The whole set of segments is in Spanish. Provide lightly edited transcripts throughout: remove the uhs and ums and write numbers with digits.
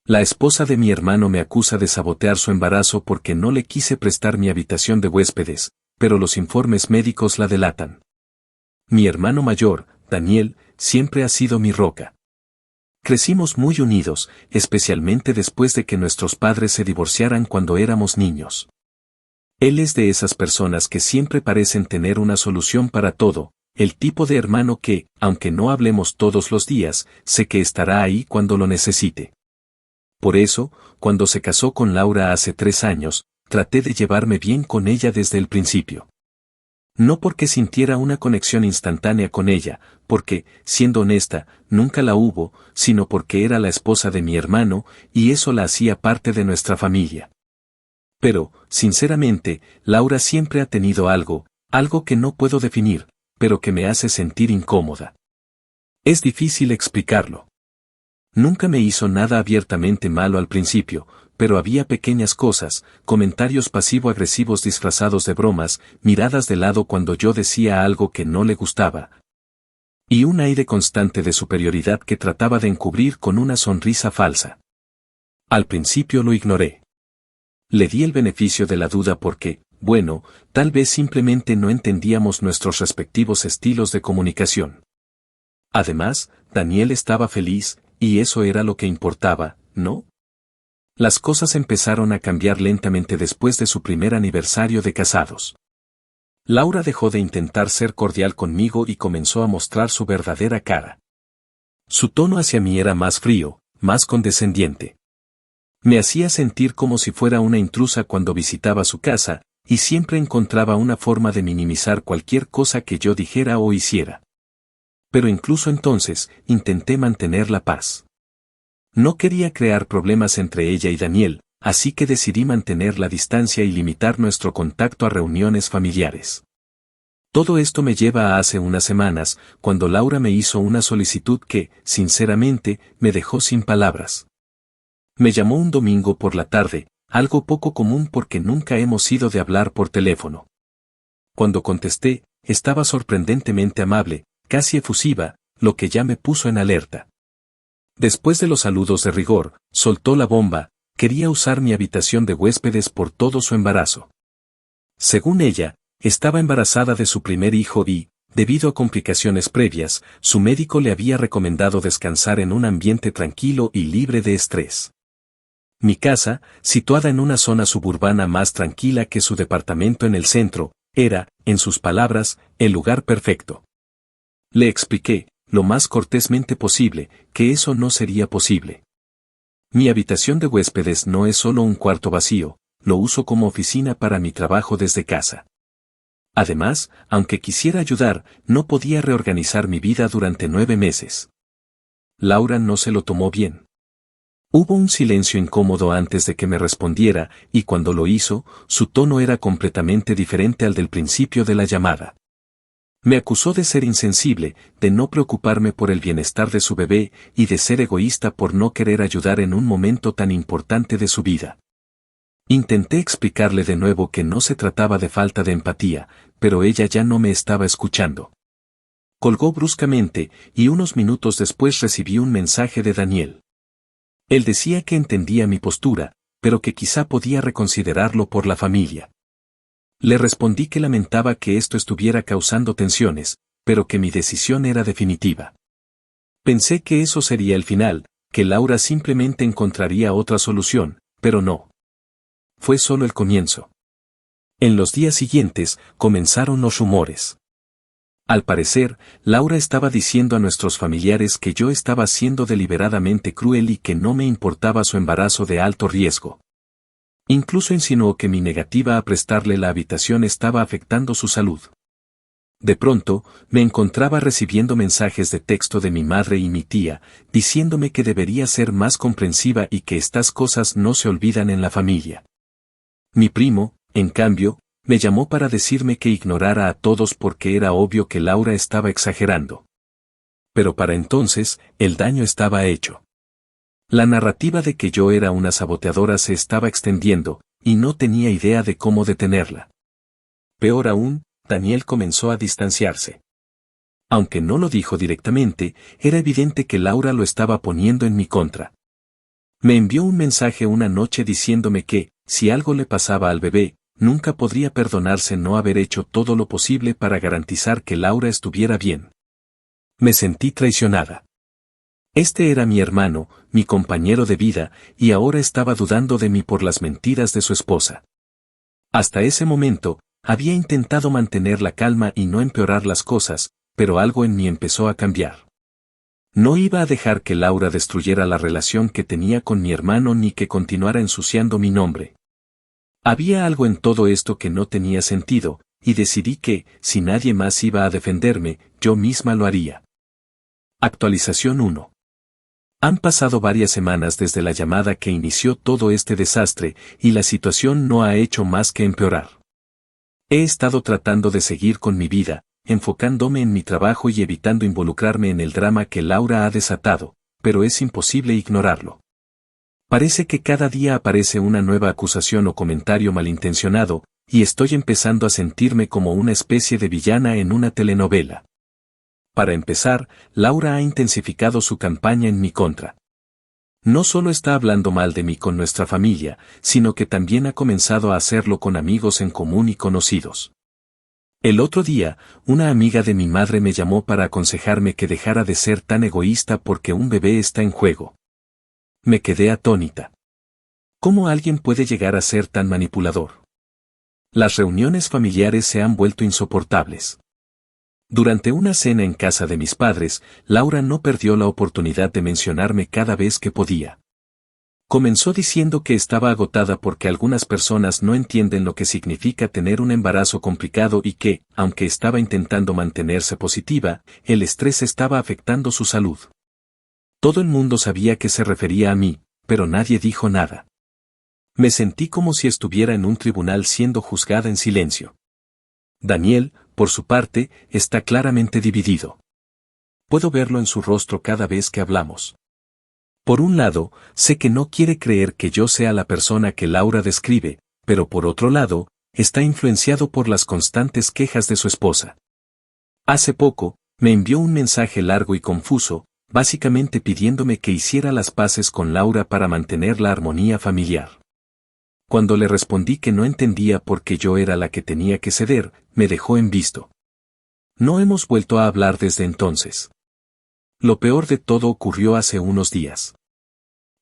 La esposa de mi hermano me acusa de sabotear su embarazo porque no le quise prestar mi habitación de huéspedes, pero los informes médicos la delatan. Mi hermano mayor, Daniel, siempre ha sido mi roca. Crecimos muy unidos, especialmente después de que nuestros padres se divorciaran cuando éramos niños. Él es de esas personas que siempre parecen tener una solución para todo, el tipo de hermano que, aunque no hablemos todos los días, sé que estará ahí cuando lo necesite. Por eso, cuando se casó con Laura hace 3 años, traté de llevarme bien con ella desde el principio. No porque sintiera una conexión instantánea con ella, porque, siendo honesta, nunca la hubo, sino porque era la esposa de mi hermano, y eso la hacía parte de nuestra familia. Pero, sinceramente, Laura siempre ha tenido algo que no puedo definir, pero que me hace sentir incómoda. Es difícil explicarlo. Nunca me hizo nada abiertamente malo al principio, pero había pequeñas cosas, comentarios pasivo-agresivos disfrazados de bromas, miradas de lado cuando yo decía algo que no le gustaba. Y un aire constante de superioridad que trataba de encubrir con una sonrisa falsa. Al principio lo ignoré. Le di el beneficio de la duda porque, bueno, tal vez simplemente no entendíamos nuestros respectivos estilos de comunicación. Además, Daniel estaba feliz, y eso era lo que importaba, ¿no? Las cosas empezaron a cambiar lentamente después de su primer aniversario de casados. Laura dejó de intentar ser cordial conmigo y comenzó a mostrar su verdadera cara. Su tono hacia mí era más frío, más condescendiente. Me hacía sentir como si fuera una intrusa cuando visitaba su casa, y siempre encontraba una forma de minimizar cualquier cosa que yo dijera o hiciera. Pero incluso entonces, intenté mantener la paz. No quería crear problemas entre ella y Daniel, así que decidí mantener la distancia y limitar nuestro contacto a reuniones familiares. Todo esto me lleva a hace unas semanas, cuando Laura me hizo una solicitud que, sinceramente, me dejó sin palabras. Me llamó un domingo por la tarde, algo poco común porque nunca hemos sido de hablar por teléfono. Cuando contesté, estaba sorprendentemente amable, casi efusiva, lo que ya me puso en alerta. Después de los saludos de rigor, soltó la bomba: quería usar mi habitación de huéspedes por todo su embarazo. Según ella, estaba embarazada de su primer hijo y, debido a complicaciones previas, su médico le había recomendado descansar en un ambiente tranquilo y libre de estrés. Mi casa, situada en una zona suburbana más tranquila que su departamento en el centro, era, en sus palabras, el lugar perfecto. Le expliqué, lo más cortésmente posible, que eso no sería posible. Mi habitación de huéspedes no es solo un cuarto vacío, lo uso como oficina para mi trabajo desde casa. Además, aunque quisiera ayudar, no podía reorganizar mi vida durante 9 meses. Laura no se lo tomó bien. Hubo un silencio incómodo antes de que me respondiera, y cuando lo hizo, su tono era completamente diferente al del principio de la llamada. Me acusó de ser insensible, de no preocuparme por el bienestar de su bebé, y de ser egoísta por no querer ayudar en un momento tan importante de su vida. Intenté explicarle de nuevo que no se trataba de falta de empatía, pero ella ya no me estaba escuchando. Colgó bruscamente, y unos minutos después recibí un mensaje de Daniel. Él decía que entendía mi postura, pero que quizá podía reconsiderarlo por la familia. Le respondí que lamentaba que esto estuviera causando tensiones, pero que mi decisión era definitiva. Pensé que eso sería el final, que Laura simplemente encontraría otra solución, pero no. Fue solo el comienzo. En los días siguientes, comenzaron los rumores. Al parecer, Laura estaba diciendo a nuestros familiares que yo estaba siendo deliberadamente cruel y que no me importaba su embarazo de alto riesgo. Incluso insinuó que mi negativa a prestarle la habitación estaba afectando su salud. De pronto, me encontraba recibiendo mensajes de texto de mi madre y mi tía, diciéndome que debería ser más comprensiva y que estas cosas no se olvidan en la familia. Mi primo, en cambio, me llamó para decirme que ignorara a todos porque era obvio que Laura estaba exagerando. Pero para entonces, el daño estaba hecho. La narrativa de que yo era una saboteadora se estaba extendiendo, y no tenía idea de cómo detenerla. Peor aún, Daniel comenzó a distanciarse. Aunque no lo dijo directamente, era evidente que Laura lo estaba poniendo en mi contra. Me envió un mensaje una noche diciéndome que, si algo le pasaba al bebé, nunca podría perdonarse no haber hecho todo lo posible para garantizar que Laura estuviera bien. Me sentí traicionada. Este era mi hermano, mi compañero de vida, y ahora estaba dudando de mí por las mentiras de su esposa. Hasta ese momento, había intentado mantener la calma y no empeorar las cosas, pero algo en mí empezó a cambiar. No iba a dejar que Laura destruyera la relación que tenía con mi hermano ni que continuara ensuciando mi nombre. Había algo en todo esto que no tenía sentido, y decidí que, si nadie más iba a defenderme, yo misma lo haría. Actualización 1. Han pasado varias semanas desde la llamada que inició todo este desastre, y la situación no ha hecho más que empeorar. He estado tratando de seguir con mi vida, enfocándome en mi trabajo y evitando involucrarme en el drama que Laura ha desatado, pero es imposible ignorarlo. Parece que cada día aparece una nueva acusación o comentario malintencionado, y estoy empezando a sentirme como una especie de villana en una telenovela. Para empezar, Laura ha intensificado su campaña en mi contra. No solo está hablando mal de mí con nuestra familia, sino que también ha comenzado a hacerlo con amigos en común y conocidos. El otro día, una amiga de mi madre me llamó para aconsejarme que dejara de ser tan egoísta porque un bebé está en juego. Me quedé atónita. ¿Cómo alguien puede llegar a ser tan manipulador? Las reuniones familiares se han vuelto insoportables. Durante una cena en casa de mis padres, Laura no perdió la oportunidad de mencionarme cada vez que podía. Comenzó diciendo que estaba agotada porque algunas personas no entienden lo que significa tener un embarazo complicado y que, aunque estaba intentando mantenerse positiva, el estrés estaba afectando su salud. Todo el mundo sabía que se refería a mí, pero nadie dijo nada. Me sentí como si estuviera en un tribunal siendo juzgada en silencio. Daniel, por su parte, está claramente dividido. Puedo verlo en su rostro cada vez que hablamos. Por un lado, sé que no quiere creer que yo sea la persona que Laura describe, pero por otro lado, está influenciado por las constantes quejas de su esposa. Hace poco, me envió un mensaje largo y confuso, básicamente pidiéndome que hiciera las paces con Laura para mantener la armonía familiar. Cuando le respondí que no entendía por qué yo era la que tenía que ceder, me dejó en visto. No hemos vuelto a hablar desde entonces. Lo peor de todo ocurrió hace unos días.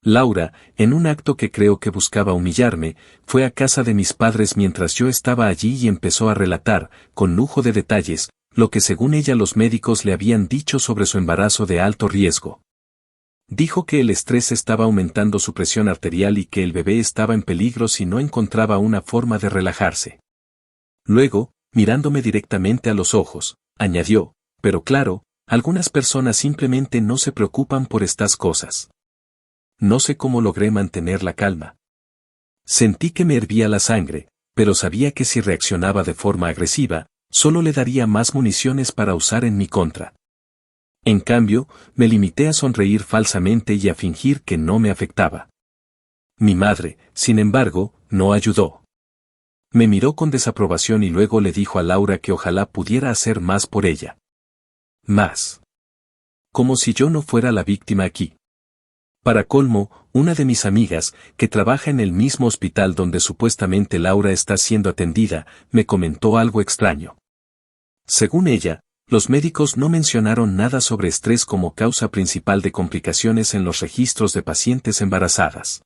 Laura, en un acto que creo que buscaba humillarme, fue a casa de mis padres mientras yo estaba allí y empezó a relatar, con lujo de detalles, lo que según ella los médicos le habían dicho sobre su embarazo de alto riesgo. Dijo que el estrés estaba aumentando su presión arterial y que el bebé estaba en peligro si no encontraba una forma de relajarse. Luego, mirándome directamente a los ojos, añadió, pero claro, algunas personas simplemente no se preocupan por estas cosas. No sé cómo logré mantener la calma. Sentí que me hervía la sangre, pero sabía que si reaccionaba de forma agresiva, solo le daría más municiones para usar en mi contra. En cambio, me limité a sonreír falsamente y a fingir que no me afectaba. Mi madre, sin embargo, no ayudó. Me miró con desaprobación y luego le dijo a Laura que ojalá pudiera hacer más por ella. Más. Como si yo no fuera la víctima aquí. Para colmo, una de mis amigas, que trabaja en el mismo hospital donde supuestamente Laura está siendo atendida, me comentó algo extraño. Según ella, los médicos no mencionaron nada sobre estrés como causa principal de complicaciones en los registros de pacientes embarazadas.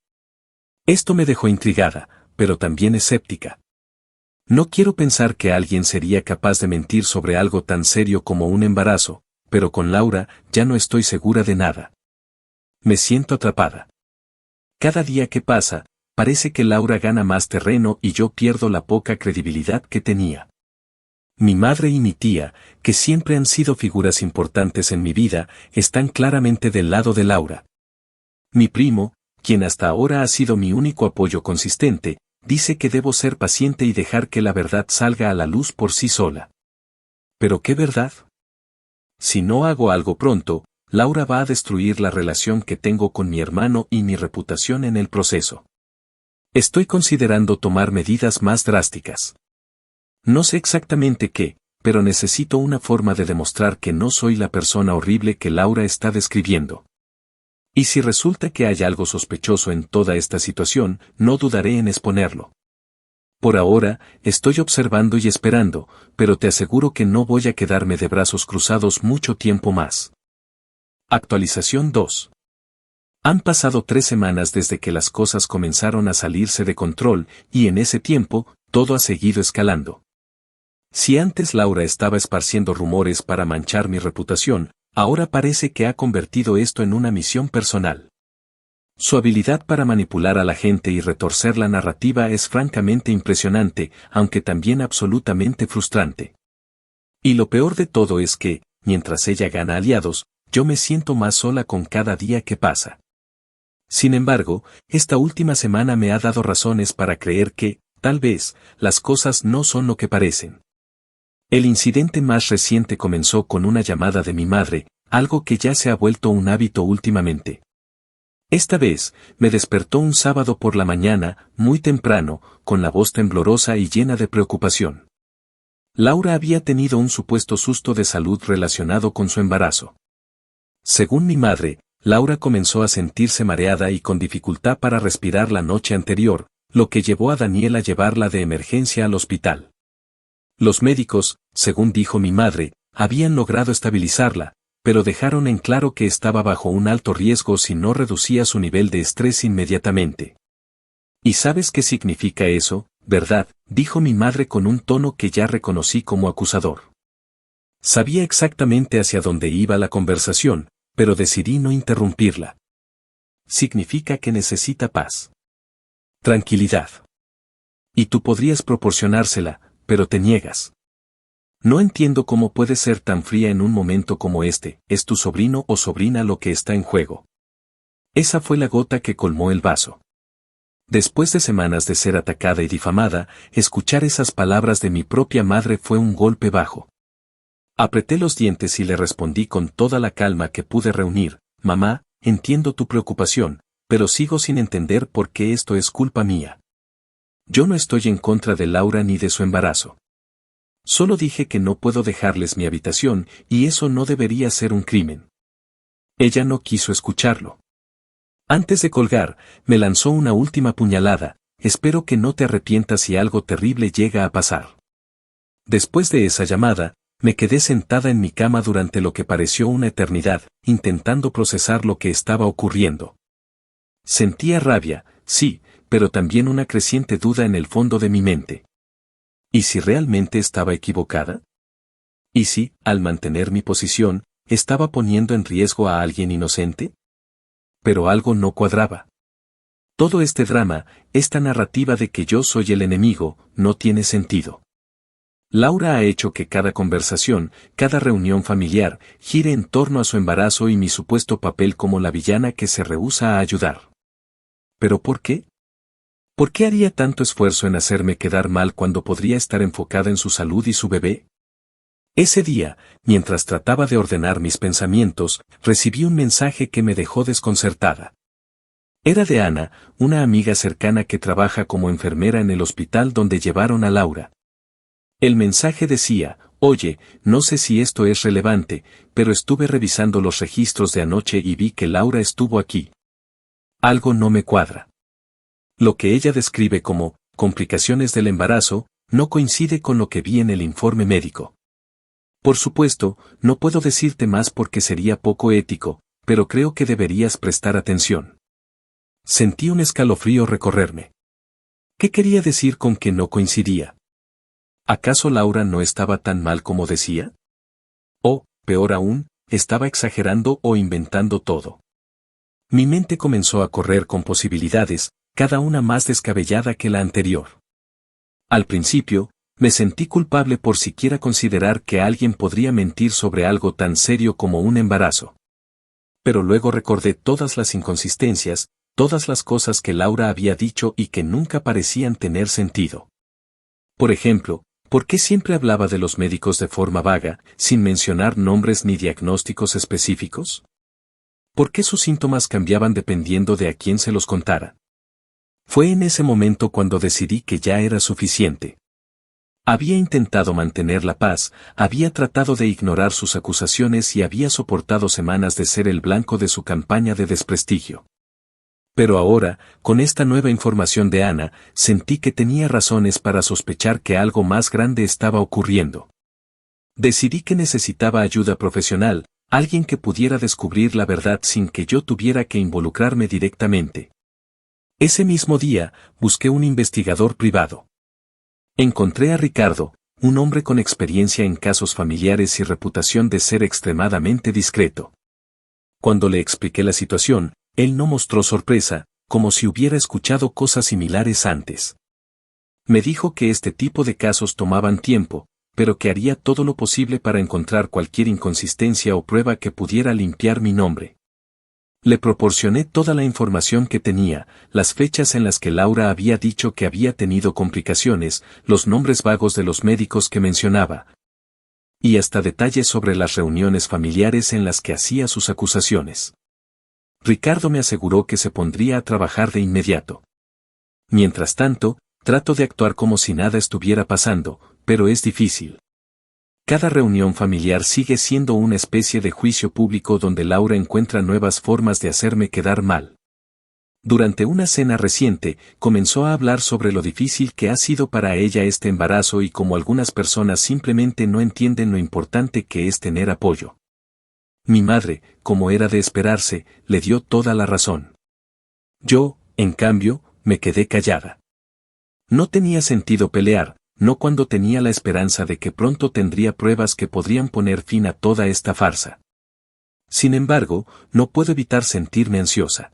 Esto me dejó intrigada, pero también escéptica. No quiero pensar que alguien sería capaz de mentir sobre algo tan serio como un embarazo, pero con Laura ya no estoy segura de nada. Me siento atrapada. Cada día que pasa, parece que Laura gana más terreno y yo pierdo la poca credibilidad que tenía. Mi madre y mi tía, que siempre han sido figuras importantes en mi vida, están claramente del lado de Laura. Mi primo, quien hasta ahora ha sido mi único apoyo consistente, dice que debo ser paciente y dejar que la verdad salga a la luz por sí sola. ¿Pero qué verdad? Si no hago algo pronto, Laura va a destruir la relación que tengo con mi hermano y mi reputación en el proceso. Estoy considerando tomar medidas más drásticas. No sé exactamente qué, pero necesito una forma de demostrar que no soy la persona horrible que Laura está describiendo. Y si resulta que hay algo sospechoso en toda esta situación, no dudaré en exponerlo. Por ahora, estoy observando y esperando, pero te aseguro que no voy a quedarme de brazos cruzados mucho tiempo más. Actualización 2. Han pasado 3 semanas desde que las cosas comenzaron a salirse de control, y en ese tiempo, todo ha seguido escalando. Si antes Laura estaba esparciendo rumores para manchar mi reputación, ahora parece que ha convertido esto en una misión personal. Su habilidad para manipular a la gente y retorcer la narrativa es francamente impresionante, aunque también absolutamente frustrante. Y lo peor de todo es que, mientras ella gana aliados, yo me siento más sola con cada día que pasa. Sin embargo, esta última semana me ha dado razones para creer que, tal vez, las cosas no son lo que parecen. El incidente más reciente comenzó con una llamada de mi madre, algo que ya se ha vuelto un hábito últimamente. Esta vez, me despertó un sábado por la mañana, muy temprano, con la voz temblorosa y llena de preocupación. Laura había tenido un supuesto susto de salud relacionado con su embarazo. Según mi madre, Laura comenzó a sentirse mareada y con dificultad para respirar la noche anterior, lo que llevó a Daniel a llevarla de emergencia al hospital. Los médicos, según dijo mi madre, habían logrado estabilizarla, pero dejaron en claro que estaba bajo un alto riesgo si no reducía su nivel de estrés inmediatamente. ¿Y sabes qué significa eso, verdad?, dijo mi madre con un tono que ya reconocí como acusador. Sabía exactamente hacia dónde iba la conversación, pero decidí no interrumpirla. Significa que necesita paz. Tranquilidad. Y tú podrías proporcionársela, pero te niegas. No entiendo cómo puedes ser tan fría en un momento como este. ¿Es tu sobrino o sobrina lo que está en juego? Esa fue la gota que colmó el vaso. Después de semanas de ser atacada y difamada, escuchar esas palabras de mi propia madre fue un golpe bajo. Apreté los dientes y le respondí con toda la calma que pude reunir: mamá, entiendo tu preocupación, pero sigo sin entender por qué esto es culpa mía. Yo no estoy en contra de Laura ni de su embarazo. Solo dije que no puedo dejarles mi habitación, y eso no debería ser un crimen. Ella no quiso escucharlo. Antes de colgar, me lanzó una última puñalada: espero que no te arrepientas si algo terrible llega a pasar. Después de esa llamada, me quedé sentada en mi cama durante lo que pareció una eternidad, intentando procesar lo que estaba ocurriendo. Sentía rabia, sí, pero también una creciente duda en el fondo de mi mente. ¿Y si realmente estaba equivocada? ¿Y si, al mantener mi posición, estaba poniendo en riesgo a alguien inocente? Pero algo no cuadraba. Todo este drama, esta narrativa de que yo soy el enemigo, no tiene sentido. Laura ha hecho que cada conversación, cada reunión familiar, gire en torno a su embarazo y mi supuesto papel como la villana que se rehúsa a ayudar. ¿Pero por qué? ¿Por qué haría tanto esfuerzo en hacerme quedar mal cuando podría estar enfocada en su salud y su bebé? Ese día, mientras trataba de ordenar mis pensamientos, recibí un mensaje que me dejó desconcertada. Era de Ana, una amiga cercana que trabaja como enfermera en el hospital donde llevaron a Laura. El mensaje decía: oye, no sé si esto es relevante, pero estuve revisando los registros de anoche y vi que Laura estuvo aquí. Algo no me cuadra. Lo que ella describe como complicaciones del embarazo no coincide con lo que vi en el informe médico. Por supuesto, no puedo decirte más porque sería poco ético, pero creo que deberías prestar atención. Sentí un escalofrío recorrerme. ¿Qué quería decir con que no coincidía? ¿Acaso Laura no estaba tan mal como decía? O, peor aún, estaba exagerando o inventando todo. Mi mente comenzó a correr con posibilidades, cada una más descabellada que la anterior. Al principio, me sentí culpable por siquiera considerar que alguien podría mentir sobre algo tan serio como un embarazo. Pero luego recordé todas las inconsistencias, todas las cosas que Laura había dicho y que nunca parecían tener sentido. Por ejemplo, ¿por qué siempre hablaba de los médicos de forma vaga, sin mencionar nombres ni diagnósticos específicos? ¿Por qué sus síntomas cambiaban dependiendo de a quién se los contara? Fue en ese momento cuando decidí que ya era suficiente. Había intentado mantener la paz, había tratado de ignorar sus acusaciones y había soportado semanas de ser el blanco de su campaña de desprestigio. Pero ahora, con esta nueva información de Ana, sentí que tenía razones para sospechar que algo más grande estaba ocurriendo. Decidí que necesitaba ayuda profesional, alguien que pudiera descubrir la verdad sin que yo tuviera que involucrarme directamente. Ese mismo día, busqué un investigador privado. Encontré a Ricardo, un hombre con experiencia en casos familiares y reputación de ser extremadamente discreto. Cuando le expliqué la situación, él no mostró sorpresa, como si hubiera escuchado cosas similares antes. Me dijo que este tipo de casos tomaban tiempo, pero que haría todo lo posible para encontrar cualquier inconsistencia o prueba que pudiera limpiar mi nombre. Le proporcioné toda la información que tenía, las fechas en las que Laura había dicho que había tenido complicaciones, los nombres vagos de los médicos que mencionaba, y hasta detalles sobre las reuniones familiares en las que hacía sus acusaciones. Ricardo me aseguró que se pondría a trabajar de inmediato. Mientras tanto, trato de actuar como si nada estuviera pasando, pero es difícil. Cada reunión familiar sigue siendo una especie de juicio público donde Laura encuentra nuevas formas de hacerme quedar mal. Durante una cena reciente, comenzó a hablar sobre lo difícil que ha sido para ella este embarazo y cómo algunas personas simplemente no entienden lo importante que es tener apoyo. Mi madre, como era de esperarse, le dio toda la razón. Yo, en cambio, me quedé callada. No tenía sentido pelear, no cuando tenía la esperanza de que pronto tendría pruebas que podrían poner fin a toda esta farsa. Sin embargo, no puedo evitar sentirme ansiosa.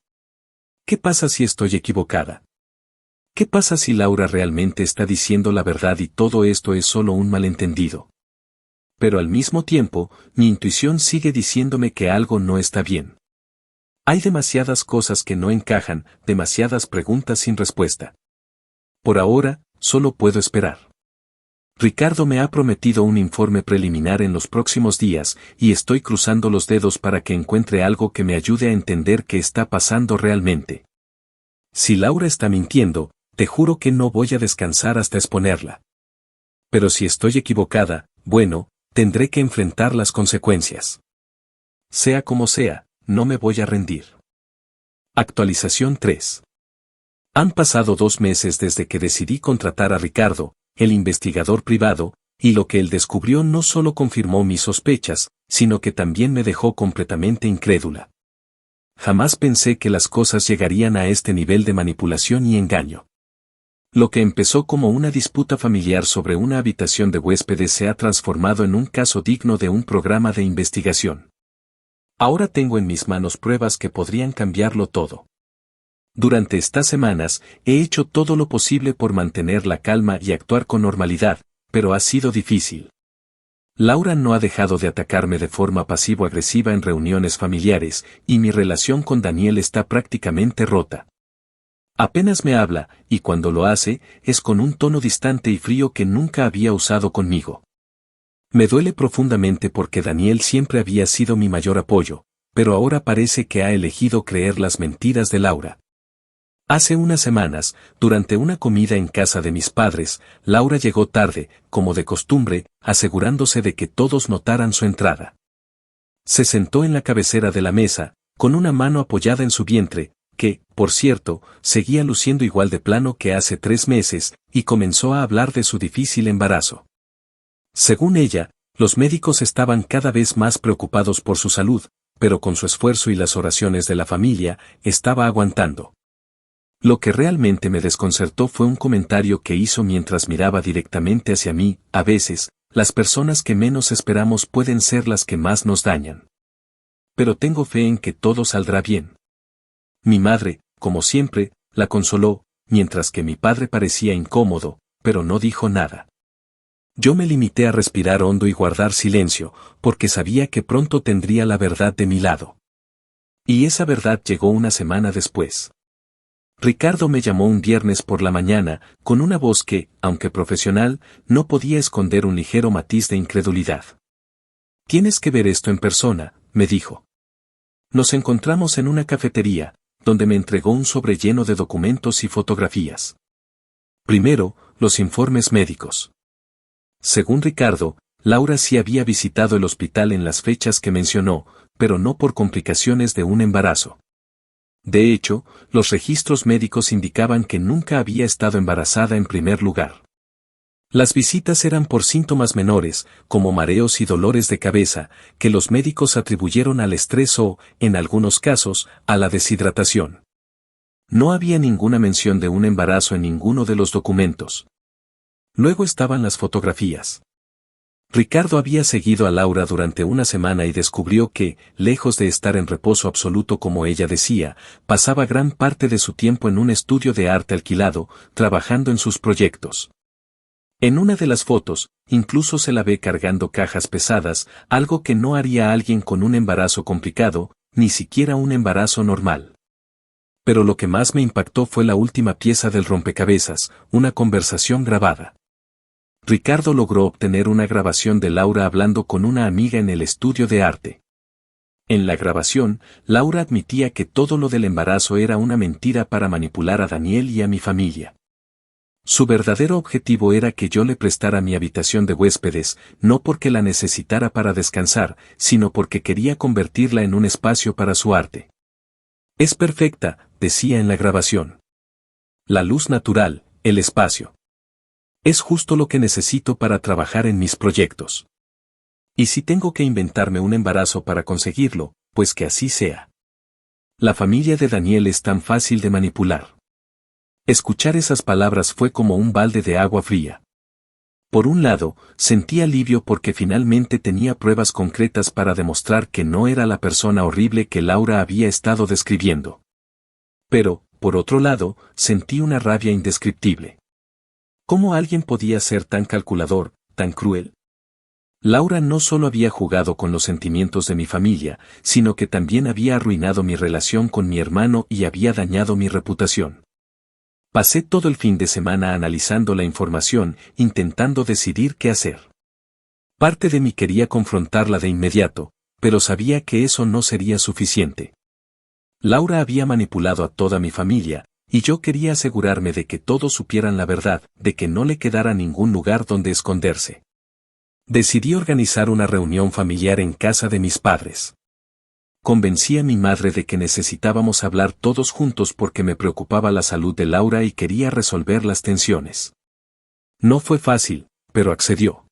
¿Qué pasa si estoy equivocada? ¿Qué pasa si Laura realmente está diciendo la verdad y todo esto es solo un malentendido? Pero al mismo tiempo, mi intuición sigue diciéndome que algo no está bien. Hay demasiadas cosas que no encajan, demasiadas preguntas sin respuesta. Por ahora, solo puedo esperar. Ricardo me ha prometido un informe preliminar en los próximos días, y estoy cruzando los dedos para que encuentre algo que me ayude a entender qué está pasando realmente. Si Laura está mintiendo, te juro que no voy a descansar hasta exponerla. Pero si estoy equivocada, bueno, tendré que enfrentar las consecuencias. Sea como sea, no me voy a rendir. Actualización 3. Han pasado 2 meses desde que decidí contratar a Ricardo, el investigador privado, y lo que él descubrió no solo confirmó mis sospechas, sino que también me dejó completamente incrédula. Jamás pensé que las cosas llegarían a este nivel de manipulación y engaño. Lo que empezó como una disputa familiar sobre una habitación de huéspedes se ha transformado en un caso digno de un programa de investigación. Ahora tengo en mis manos pruebas que podrían cambiarlo todo. Durante estas semanas, he hecho todo lo posible por mantener la calma y actuar con normalidad, pero ha sido difícil. Laura no ha dejado de atacarme de forma pasivo-agresiva en reuniones familiares, y mi relación con Daniel está prácticamente rota. Apenas me habla, y cuando lo hace, es con un tono distante y frío que nunca había usado conmigo. Me duele profundamente porque Daniel siempre había sido mi mayor apoyo, pero ahora parece que ha elegido creer las mentiras de Laura. Hace unas semanas, durante una comida en casa de mis padres, Laura llegó tarde, como de costumbre, asegurándose de que todos notaran su entrada. Se sentó en la cabecera de la mesa, con una mano apoyada en su vientre, que, por cierto, seguía luciendo igual de plano que hace 3 meses, y comenzó a hablar de su difícil embarazo. Según ella, los médicos estaban cada vez más preocupados por su salud, pero con su esfuerzo y las oraciones de la familia, estaba aguantando. Lo que realmente me desconcertó fue un comentario que hizo mientras miraba directamente hacia mí: a veces, las personas que menos esperamos pueden ser las que más nos dañan. Pero tengo fe en que todo saldrá bien. Mi madre, como siempre, la consoló, mientras que mi padre parecía incómodo, pero no dijo nada. Yo me limité a respirar hondo y guardar silencio, porque sabía que pronto tendría la verdad de mi lado. Y esa verdad llegó una semana después. Ricardo me llamó un viernes por la mañana, con una voz que, aunque profesional, no podía esconder un ligero matiz de incredulidad. «Tienes que ver esto en persona», me dijo. Nos encontramos en una cafetería, donde me entregó un sobre lleno de documentos y fotografías. Primero, los informes médicos. Según Ricardo, Laura sí había visitado el hospital en las fechas que mencionó, pero no por complicaciones de un embarazo. De hecho, los registros médicos indicaban que nunca había estado embarazada en primer lugar. Las visitas eran por síntomas menores, como mareos y dolores de cabeza, que los médicos atribuyeron al estrés o, en algunos casos, a la deshidratación. No había ninguna mención de un embarazo en ninguno de los documentos. Luego estaban las fotografías. Ricardo había seguido a Laura durante una semana y descubrió que, lejos de estar en reposo absoluto como ella decía, pasaba gran parte de su tiempo en un estudio de arte alquilado, trabajando en sus proyectos. En una de las fotos, incluso se la ve cargando cajas pesadas, algo que no haría alguien con un embarazo complicado, ni siquiera un embarazo normal. Pero lo que más me impactó fue la última pieza del rompecabezas, una conversación grabada. Ricardo logró obtener una grabación de Laura hablando con una amiga en el estudio de arte. En la grabación, Laura admitía que todo lo del embarazo era una mentira para manipular a Daniel y a mi familia. Su verdadero objetivo era que yo le prestara mi habitación de huéspedes, no porque la necesitara para descansar, sino porque quería convertirla en un espacio para su arte. Es perfecta, decía en la grabación. La luz natural, el espacio. Es justo lo que necesito para trabajar en mis proyectos. Y si tengo que inventarme un embarazo para conseguirlo, pues que así sea. La familia de Daniel es tan fácil de manipular. Escuchar esas palabras fue como un balde de agua fría. Por un lado, sentí alivio porque finalmente tenía pruebas concretas para demostrar que no era la persona horrible que Laura había estado describiendo. Pero, por otro lado, sentí una rabia indescriptible. ¿Cómo alguien podía ser tan calculador, tan cruel? Laura no solo había jugado con los sentimientos de mi familia, sino que también había arruinado mi relación con mi hermano y había dañado mi reputación. Pasé todo el fin de semana analizando la información, intentando decidir qué hacer. Parte de mí quería confrontarla de inmediato, pero sabía que eso no sería suficiente. Laura había manipulado a toda mi familia, y yo quería asegurarme de que todos supieran la verdad, de que no le quedara ningún lugar donde esconderse. Decidí organizar una reunión familiar en casa de mis padres. Convencí a mi madre de que necesitábamos hablar todos juntos porque me preocupaba la salud de Laura y quería resolver las tensiones. No fue fácil, pero accedió.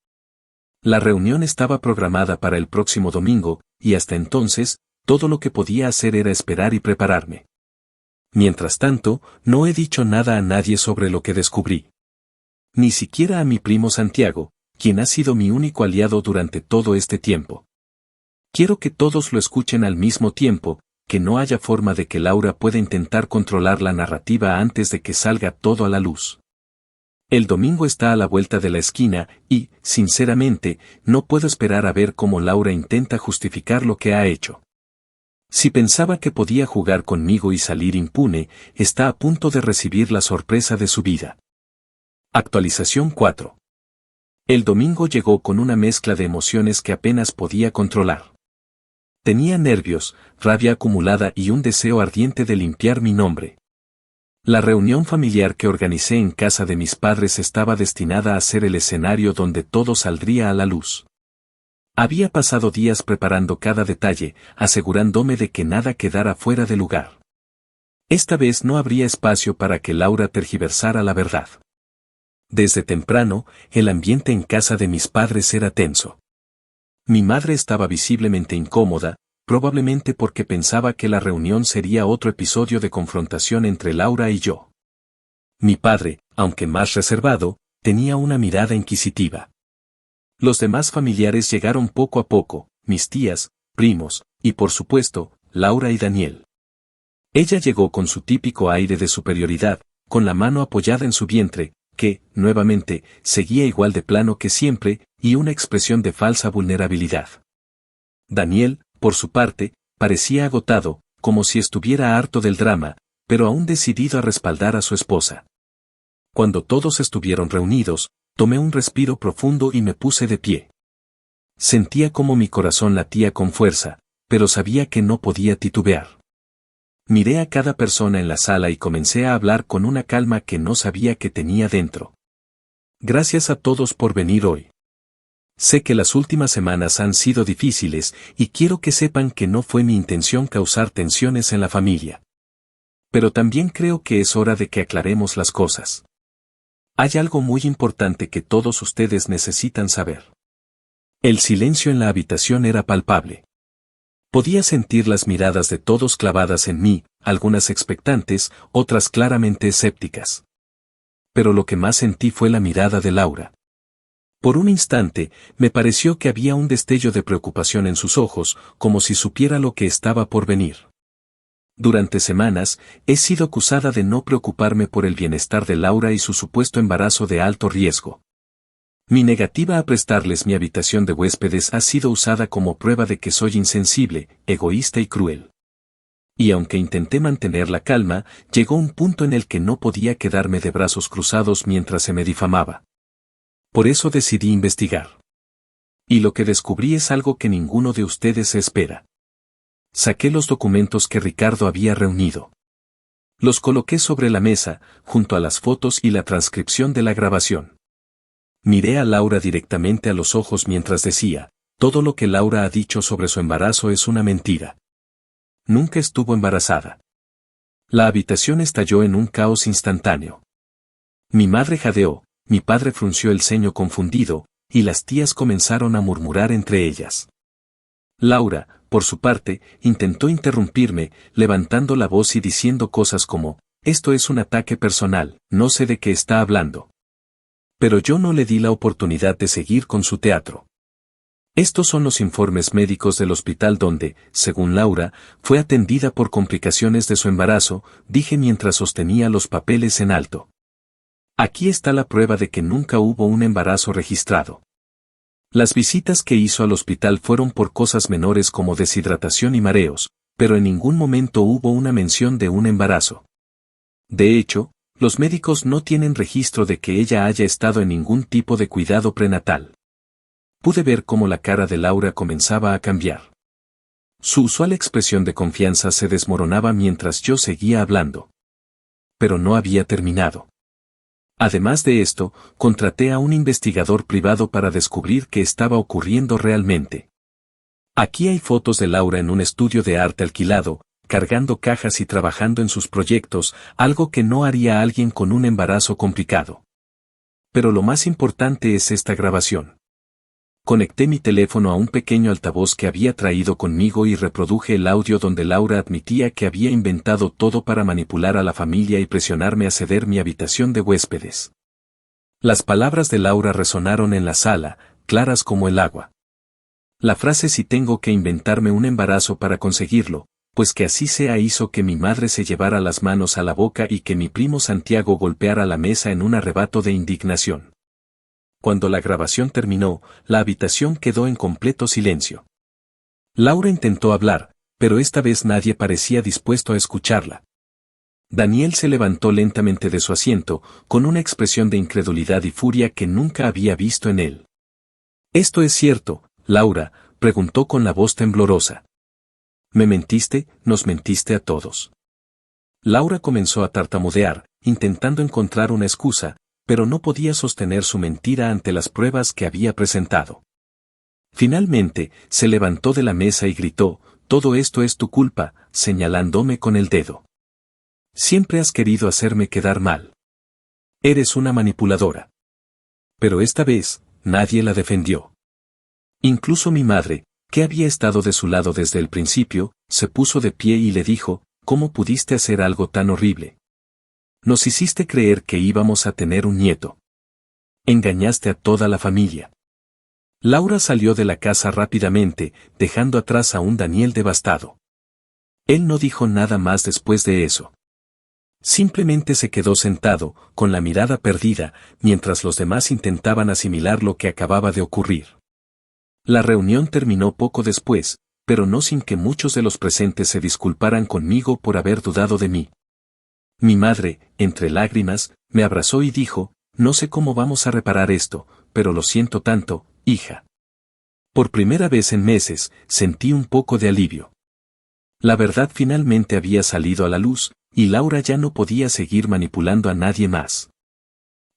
La reunión estaba programada para el próximo domingo, y hasta entonces, todo lo que podía hacer era esperar y prepararme. Mientras tanto, no he dicho nada a nadie sobre lo que descubrí. Ni siquiera a mi primo Santiago, quien ha sido mi único aliado durante todo este tiempo. Quiero que todos lo escuchen al mismo tiempo, que no haya forma de que Laura pueda intentar controlar la narrativa antes de que salga todo a la luz. El domingo está a la vuelta de la esquina y, sinceramente, no puedo esperar a ver cómo Laura intenta justificar lo que ha hecho. Si pensaba que podía jugar conmigo y salir impune, está a punto de recibir la sorpresa de su vida. Actualización 4. El domingo llegó con una mezcla de emociones que apenas podía controlar. Tenía nervios, rabia acumulada y un deseo ardiente de limpiar mi nombre. La reunión familiar que organicé en casa de mis padres estaba destinada a ser el escenario donde todo saldría a la luz. Había pasado días preparando cada detalle, asegurándome de que nada quedara fuera de lugar. Esta vez no habría espacio para que Laura tergiversara la verdad. Desde temprano, el ambiente en casa de mis padres era tenso. Mi madre estaba visiblemente incómoda, probablemente porque pensaba que la reunión sería otro episodio de confrontación entre Laura y yo. Mi padre, aunque más reservado, tenía una mirada inquisitiva. Los demás familiares llegaron poco a poco, mis tías, primos, y por supuesto, Laura y Daniel. Ella llegó con su típico aire de superioridad, con la mano apoyada en su vientre, que, nuevamente, seguía igual de plano que siempre, y una expresión de falsa vulnerabilidad. Daniel, por su parte, parecía agotado, como si estuviera harto del drama, pero aún decidido a respaldar a su esposa. Cuando todos estuvieron reunidos, tomé un respiro profundo y me puse de pie. Sentía como mi corazón latía con fuerza, pero sabía que no podía titubear. Miré a cada persona en la sala y comencé a hablar con una calma que no sabía que tenía dentro. Gracias a todos por venir hoy. Sé que las últimas semanas han sido difíciles y quiero que sepan que no fue mi intención causar tensiones en la familia. Pero también creo que es hora de que aclaremos las cosas. Hay algo muy importante que todos ustedes necesitan saber. El silencio en la habitación era palpable. Podía sentir las miradas de todos clavadas en mí, algunas expectantes, otras claramente escépticas. Pero lo que más sentí fue la mirada de Laura. Por un instante, me pareció que había un destello de preocupación en sus ojos, como si supiera lo que estaba por venir. Durante semanas, he sido acusada de no preocuparme por el bienestar de Laura y su supuesto embarazo de alto riesgo. Mi negativa a prestarles mi habitación de huéspedes ha sido usada como prueba de que soy insensible, egoísta y cruel. Y aunque intenté mantener la calma, llegó un punto en el que no podía quedarme de brazos cruzados mientras se me difamaba. Por eso decidí investigar. Y lo que descubrí es algo que ninguno de ustedes espera. Saqué los documentos que Ricardo había reunido. Los coloqué sobre la mesa, junto a las fotos y la transcripción de la grabación. Miré a Laura directamente a los ojos mientras decía, todo lo que Laura ha dicho sobre su embarazo es una mentira. Nunca estuvo embarazada. La habitación estalló en un caos instantáneo. Mi madre jadeó, mi padre frunció el ceño confundido, y las tías comenzaron a murmurar entre ellas. Laura, por su parte, intentó interrumpirme, levantando la voz y diciendo cosas como, esto es un ataque personal, no sé de qué está hablando. Pero yo no le di la oportunidad de seguir con su teatro. Estos son los informes médicos del hospital donde, según Laura, fue atendida por complicaciones de su embarazo, dije mientras sostenía los papeles en alto. Aquí está la prueba de que nunca hubo un embarazo registrado. Las visitas que hizo al hospital fueron por cosas menores como deshidratación y mareos, pero en ningún momento hubo una mención de un embarazo. De hecho, los médicos no tienen registro de que ella haya estado en ningún tipo de cuidado prenatal. Pude ver cómo la cara de Laura comenzaba a cambiar. Su usual expresión de confianza se desmoronaba mientras yo seguía hablando. Pero no había terminado. Además de esto, contraté a un investigador privado para descubrir qué estaba ocurriendo realmente. Aquí hay fotos de Laura en un estudio de arte alquilado, cargando cajas y trabajando en sus proyectos, algo que no haría alguien con un embarazo complicado. Pero lo más importante es esta grabación. Conecté mi teléfono a un pequeño altavoz que había traído conmigo y reproduje el audio donde Laura admitía que había inventado todo para manipular a la familia y presionarme a ceder mi habitación de huéspedes. Las palabras de Laura resonaron en la sala, claras como el agua. La frase "si tengo que inventarme un embarazo para conseguirlo, pues que así sea" hizo que mi madre se llevara las manos a la boca y que mi primo Santiago golpeara la mesa en un arrebato de indignación. Cuando la grabación terminó, la habitación quedó en completo silencio. Laura intentó hablar, pero esta vez nadie parecía dispuesto a escucharla. Daniel se levantó lentamente de su asiento, con una expresión de incredulidad y furia que nunca había visto en él. «¿Esto es cierto, Laura?», preguntó con la voz temblorosa. «Me mentiste, nos mentiste a todos». Laura comenzó a tartamudear, intentando encontrar una excusa, pero no podía sostener su mentira ante las pruebas que había presentado. Finalmente, se levantó de la mesa y gritó, «Todo esto es tu culpa», señalándome con el dedo. «Siempre has querido hacerme quedar mal. Eres una manipuladora». Pero esta vez, nadie la defendió. Incluso mi madre, que había estado de su lado desde el principio, se puso de pie y le dijo, «¿Cómo pudiste hacer algo tan horrible? Nos hiciste creer que íbamos a tener un nieto. Engañaste a toda la familia». Laura salió de la casa rápidamente, dejando atrás a un Daniel devastado. Él no dijo nada más después de eso. Simplemente se quedó sentado, con la mirada perdida, mientras los demás intentaban asimilar lo que acababa de ocurrir. La reunión terminó poco después, pero no sin que muchos de los presentes se disculparan conmigo por haber dudado de mí. Mi madre, entre lágrimas, me abrazó y dijo, «No sé cómo vamos a reparar esto, pero lo siento tanto, hija». Por primera vez en meses, sentí un poco de alivio. La verdad finalmente había salido a la luz, y Laura ya no podía seguir manipulando a nadie más.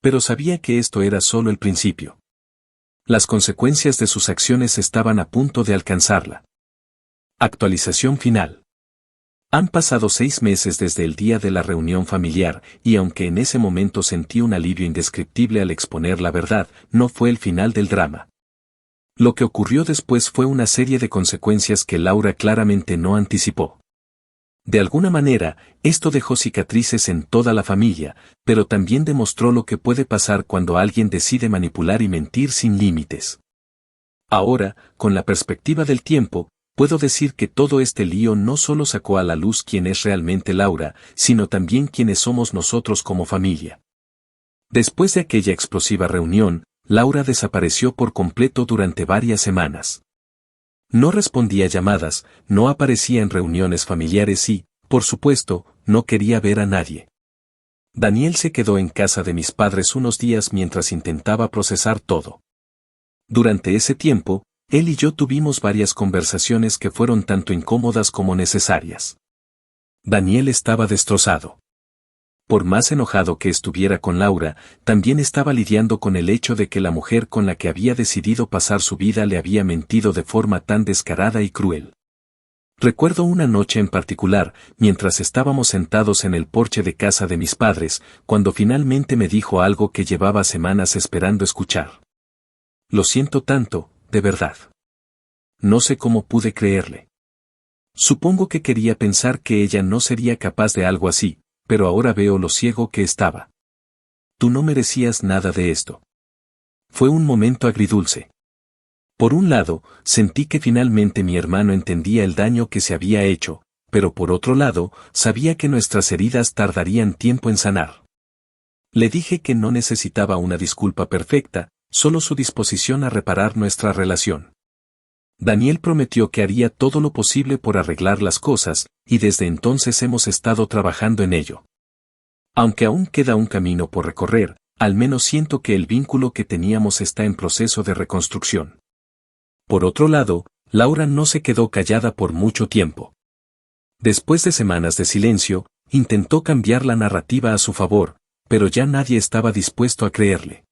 Pero sabía que esto era solo el principio. Las consecuencias de sus acciones estaban a punto de alcanzarla. Actualización final. Han pasado 6 meses desde el día de la reunión familiar, y aunque en ese momento sentí un alivio indescriptible al exponer la verdad, no fue el final del drama. Lo que ocurrió después fue una serie de consecuencias que Laura claramente no anticipó. De alguna manera, esto dejó cicatrices en toda la familia, pero también demostró lo que puede pasar cuando alguien decide manipular y mentir sin límites. Ahora, con la perspectiva del tiempo, puedo decir que todo este lío no solo sacó a la luz quién es realmente Laura, sino también quiénes somos nosotros como familia. Después de aquella explosiva reunión, Laura desapareció por completo durante varias semanas. No respondía llamadas, no aparecía en reuniones familiares y, por supuesto, no quería ver a nadie. Daniel se quedó en casa de mis padres unos días mientras intentaba procesar todo. Durante ese tiempo, él y yo tuvimos varias conversaciones que fueron tanto incómodas como necesarias. Daniel estaba destrozado. Por más enojado que estuviera con Laura, también estaba lidiando con el hecho de que la mujer con la que había decidido pasar su vida le había mentido de forma tan descarada y cruel. Recuerdo una noche en particular, mientras estábamos sentados en el porche de casa de mis padres, cuando finalmente me dijo algo que llevaba semanas esperando escuchar. Lo siento tanto, de verdad. No sé cómo pude creerle. Supongo que quería pensar que ella no sería capaz de algo así, pero ahora veo lo ciego que estaba. Tú no merecías nada de esto. Fue un momento agridulce. Por un lado, sentí que finalmente mi hermano entendía el daño que se había hecho, pero por otro lado, sabía que nuestras heridas tardarían tiempo en sanar. Le dije que no necesitaba una disculpa perfecta, solo su disposición a reparar nuestra relación. Daniel prometió que haría todo lo posible por arreglar las cosas, y desde entonces hemos estado trabajando en ello. Aunque aún queda un camino por recorrer, al menos siento que el vínculo que teníamos está en proceso de reconstrucción. Por otro lado, Laura no se quedó callada por mucho tiempo. Después de semanas de silencio, intentó cambiar la narrativa a su favor, pero ya nadie estaba dispuesto a creerle.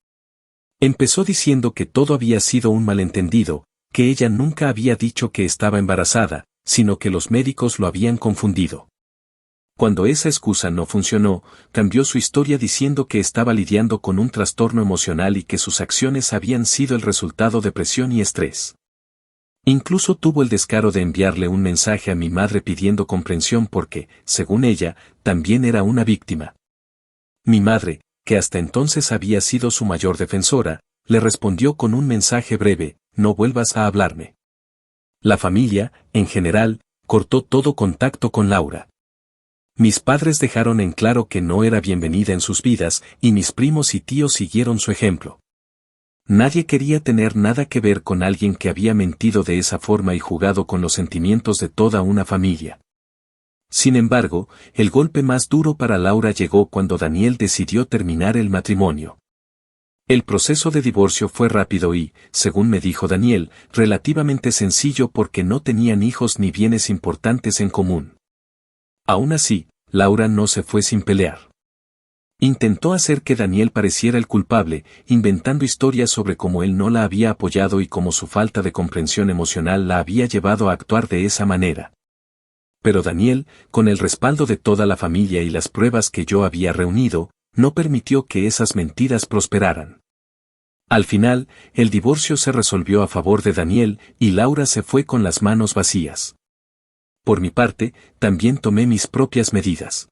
Empezó diciendo que todo había sido un malentendido, que ella nunca había dicho que estaba embarazada, sino que los médicos lo habían confundido. Cuando esa excusa no funcionó, cambió su historia diciendo que estaba lidiando con un trastorno emocional y que sus acciones habían sido el resultado de presión y estrés. Incluso tuvo el descaro de enviarle un mensaje a mi madre pidiendo comprensión porque, según ella, también era una víctima. Mi madre, que hasta entonces había sido su mayor defensora, le respondió con un mensaje breve: no vuelvas a hablarme. La familia, en general, cortó todo contacto con Laura. Mis padres dejaron en claro que no era bienvenida en sus vidas, y mis primos y tíos siguieron su ejemplo. Nadie quería tener nada que ver con alguien que había mentido de esa forma y jugado con los sentimientos de toda una familia. Sin embargo, el golpe más duro para Laura llegó cuando Daniel decidió terminar el matrimonio. El proceso de divorcio fue rápido y, según me dijo Daniel, relativamente sencillo porque no tenían hijos ni bienes importantes en común. Aún así, Laura no se fue sin pelear. Intentó hacer que Daniel pareciera el culpable, inventando historias sobre cómo él no la había apoyado y cómo su falta de comprensión emocional la había llevado a actuar de esa manera. Pero Daniel, con el respaldo de toda la familia y las pruebas que yo había reunido, no permitió que esas mentiras prosperaran. Al final, el divorcio se resolvió a favor de Daniel y Laura se fue con las manos vacías. Por mi parte, también tomé mis propias medidas.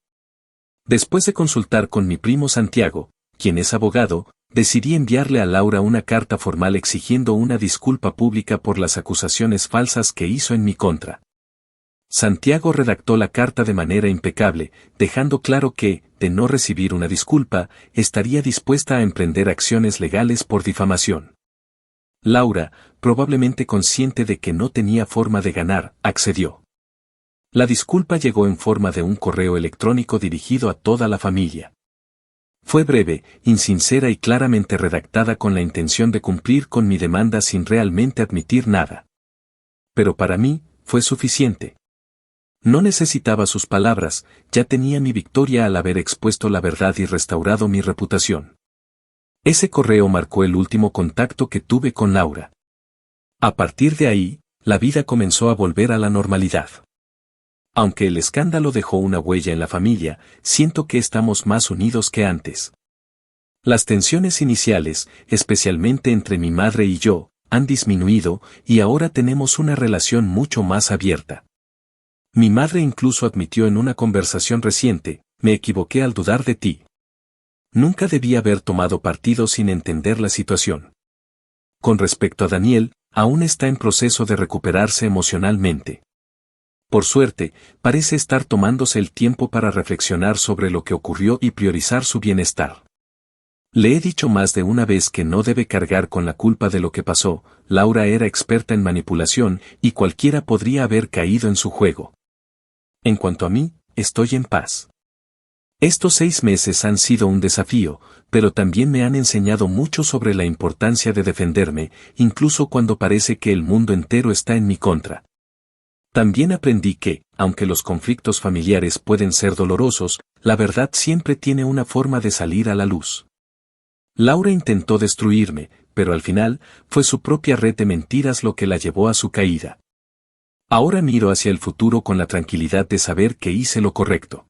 Después de consultar con mi primo Santiago, quien es abogado, decidí enviarle a Laura una carta formal exigiendo una disculpa pública por las acusaciones falsas que hizo en mi contra. Santiago redactó la carta de manera impecable, dejando claro que, de no recibir una disculpa, estaría dispuesta a emprender acciones legales por difamación. Laura, probablemente consciente de que no tenía forma de ganar, accedió. La disculpa llegó en forma de un correo electrónico dirigido a toda la familia. Fue breve, insincera y claramente redactada con la intención de cumplir con mi demanda sin realmente admitir nada. Pero para mí, fue suficiente. No necesitaba sus palabras, ya tenía mi victoria al haber expuesto la verdad y restaurado mi reputación. Ese correo marcó el último contacto que tuve con Laura. A partir de ahí, la vida comenzó a volver a la normalidad. Aunque el escándalo dejó una huella en la familia, siento que estamos más unidos que antes. Las tensiones iniciales, especialmente entre mi madre y yo, han disminuido y ahora tenemos una relación mucho más abierta. Mi madre incluso admitió en una conversación reciente, me equivoqué al dudar de ti. Nunca debí haber tomado partido sin entender la situación. Con respecto a Daniel, aún está en proceso de recuperarse emocionalmente. Por suerte, parece estar tomándose el tiempo para reflexionar sobre lo que ocurrió y priorizar su bienestar. Le he dicho más de una vez que no debe cargar con la culpa de lo que pasó. Laura era experta en manipulación y cualquiera podría haber caído en su juego. En cuanto a mí, estoy en paz. Estos 6 meses han sido un desafío, pero también me han enseñado mucho sobre la importancia de defenderme, incluso cuando parece que el mundo entero está en mi contra. También aprendí que, aunque los conflictos familiares pueden ser dolorosos, la verdad siempre tiene una forma de salir a la luz. Laura intentó destruirme, pero al final, fue su propia red de mentiras lo que la llevó a su caída. Ahora miro hacia el futuro con la tranquilidad de saber que hice lo correcto.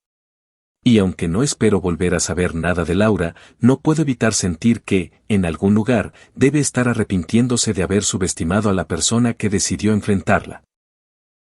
Y aunque no espero volver a saber nada de Laura, no puedo evitar sentir que, en algún lugar, debe estar arrepintiéndose de haber subestimado a la persona que decidió enfrentarla.